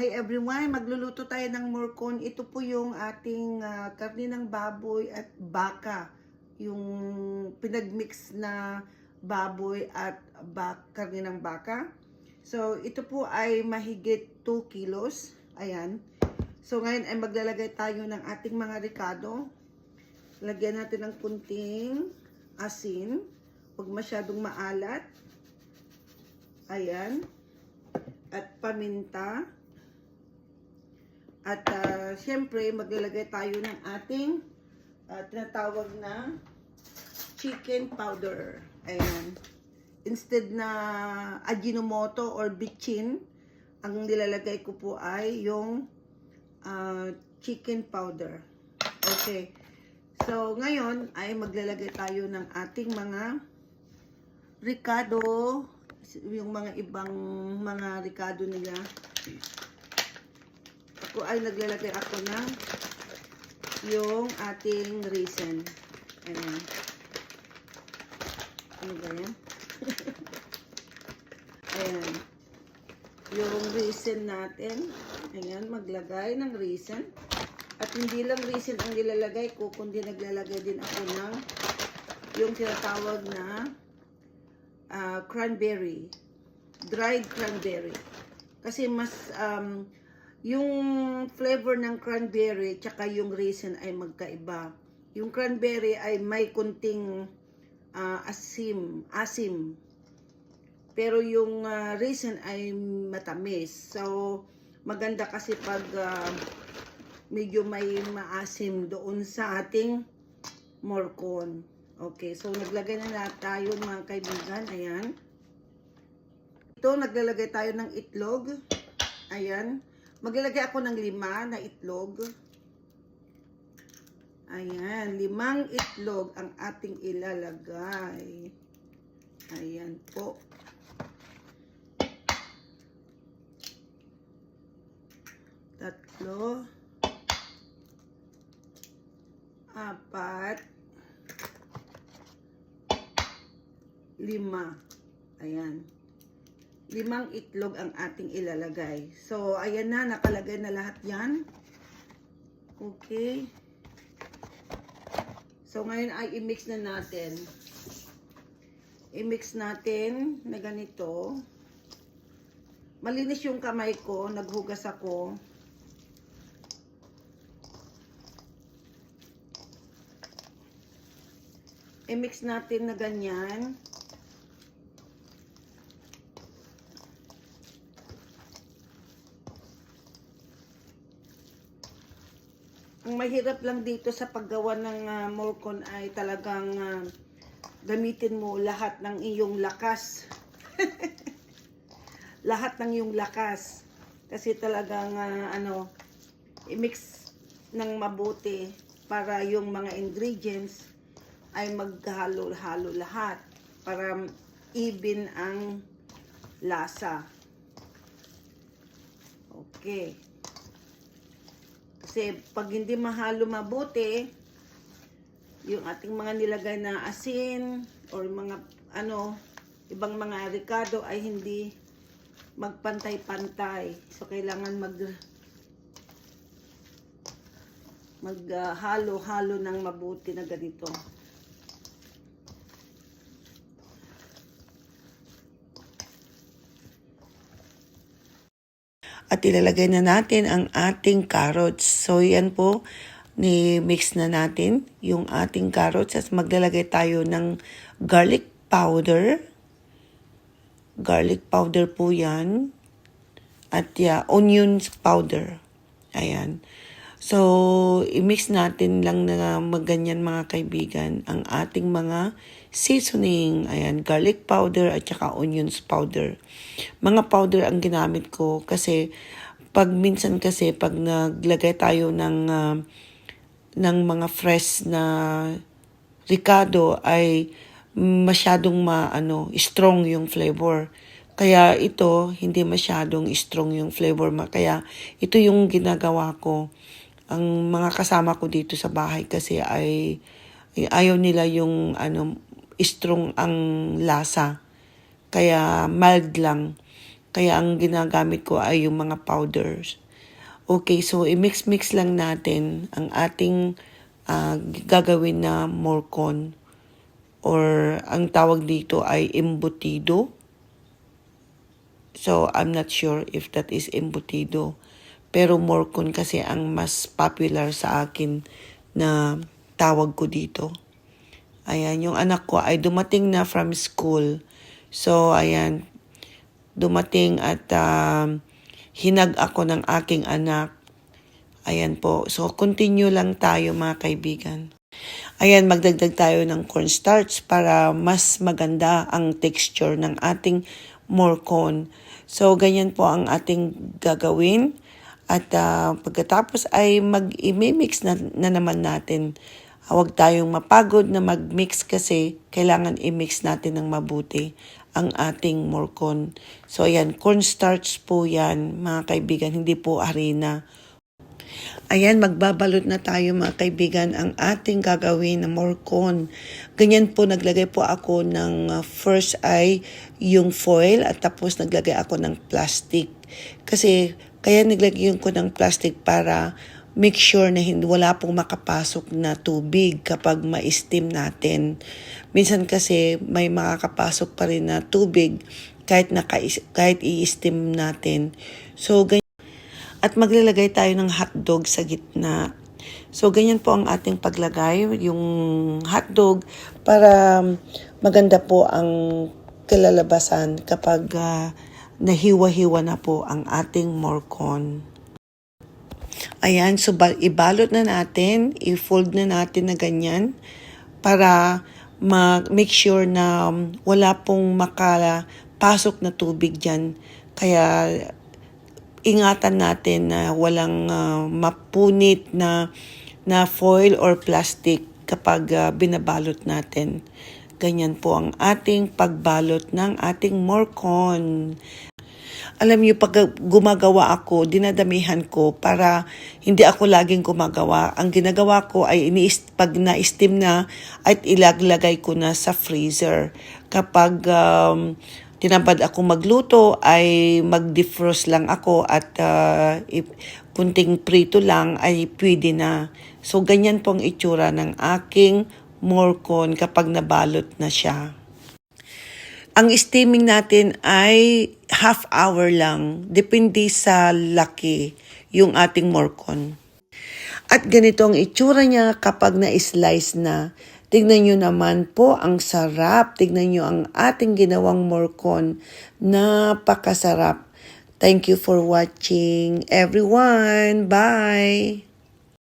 Hi everyone, magluluto tayo ng morcon. Ito po yung ating karne ng baboy at baka. Yung pinagmix na baboy at karne ng baka. So ito po ay mahigit 2 kilos. Ayan. So ngayon ay maglalagay tayo ng ating mga ricado. Lagyan natin ng kunting asin. Huwag masyadong maalat. Ayan. At paminta. At syempre maglalagay tayo ng ating tinatawag na chicken powder. Ayan. Instead na Ajinomoto or bitchin, ang nilalagay ko po ay yung chicken powder. Okay. So ngayon ay maglalagay tayo ng ating mga ricado, yung mga ibang mga ricado nila. Ako ay naglalagay ako ng yung ating raisin. Ayan. Ano ba yan? Ayan. Yung raisin natin. Ayan, maglagay ng raisin. At hindi lang raisin ang nilalagay ko, kundi naglalagay din ako ng yung tinatawag na cranberry. Dried cranberry. Kasi mas yung flavor ng cranberry tsaka yung raisin ay magkaiba. Yung cranberry ay may kunting asim. Pero yung raisin ay matamis. So maganda kasi pag medyo may maasim doon sa ating morcon. Okay, so naglagay na tayo mga kaibigan. Ayan. Ito, naglalagay tayo ng itlog. Ayan. Maglalagay ako ng 5 na itlog. Ayan, 5 itlog ang ating ilalagay. Ayan po. Tatlo. 4. 5. Ayan. 5 itlog ang ating ilalagay. So, ayan na. Nakalagay na lahat yan. Okay. So, ngayon ay i-mix na natin. I-mix natin na ganito. Malinis yung kamay ko. Naghugas ako. I-mix natin na ganyan. Ang mahirap lang dito sa paggawa ng morcon ay talagang gamitin mo lahat ng iyong lakas. Lahat ng iyong lakas. Kasi talagang i-mix ng mabuti para yung mga ingredients ay maghalo-halo lahat para even ang lasa. Okay. Kasi pag hindi mahalo mabuti, yung ating mga nilagay na asin or mga ibang mga ricado ay hindi magpantay-pantay. So kailangan maghalo-halo ng mabuti na ganito. At ilalagay na natin ang ating carrots. So, yan po, ni-mix na natin yung ating carrots. At maglalagay tayo ng garlic powder. Garlic powder po yan. At onion powder. Ayan. So, i-mix natin lang na maganyan mga kaibigan ang ating mga seasoning. Ayan, garlic powder at saka onions powder. Mga powder ang ginamit ko kasi minsan pag naglagay tayo ng mga fresh na ricado ay masyadong strong yung flavor. Kaya ito, hindi masyadong strong yung flavor. Kaya ito yung ginagawa ko. Ang mga kasama ko dito sa bahay kasi ay ayaw nila yung strong ang lasa. Kaya mild lang. Kaya ang ginagamit ko ay yung mga powders. Okay, so i-mix-mix lang natin ang ating gagawin na morcon. Or ang tawag dito ay embutido. So, I'm not sure if that is embutido. Pero morcon kasi ang mas popular sa akin na tawag ko dito. Ayan, yung anak ko ay dumating na from school. So, ayan, dumating at hinag ako ng aking anak. Ayan po. So, continue lang tayo mga kaibigan. Ayan, magdagdag tayo ng cornstarch para mas maganda ang texture ng ating morcon. So, ganyan po ang ating gagawin. At pagkatapos ay mag-i-mix na naman natin. Huwag tayong mapagod na mag-mix kasi kailangan i-mix natin ng mabuti ang ating morcon. So, ayan, cornstarch po yan, mga kaibigan, hindi po harina. Ayan, magbabalot na tayo mga kaibigan ang ating gagawin na morcon. Ganyan po, naglagay po ako ng first ay yung foil at tapos naglagay ako ng plastic. Kasi kaya naglagay ko ng plastic para make sure na wala pong makapasok na tubig kapag ma-steam natin. Minsan kasi may makakapasok pa rin na tubig kahit i-steam natin. So, ganyan. At maglalagay tayo ng hotdog sa gitna. So, ganyan po ang ating paglagay, yung hotdog, para maganda po ang kalalabasan kapag nahiwa-hiwa na po ang ating morcon. Ayan, so ibalot na natin, i-fold na natin na ganyan para make sure na wala pong makapasok na tubig dyan. Kaya ingatan natin na walang mapunit na foil or plastic kapag binabalot natin. Ganyan po ang ating pagbalot ng ating morcon. Alam niyo, pag gumagawa ako, dinadamihan ko para hindi ako laging gumagawa. Ang ginagawa ko ay pag na-steam na, at ilaglagay ko na sa freezer. Kapag tinabad ako magluto, ay mag-defrost lang ako at kunting prito lang ay pwede na. So, ganyan pong itsura ng aking morcon kapag nabalot na siya. Ang steaming natin ay half hour lang. Depende sa laki yung ating morcon. At ganito ang itsura niya kapag na-slice na. Tignan nyo naman po, ang sarap. Tignan nyo ang ating ginawang morcon. Napakasarap. Thank you for watching, everyone. Bye!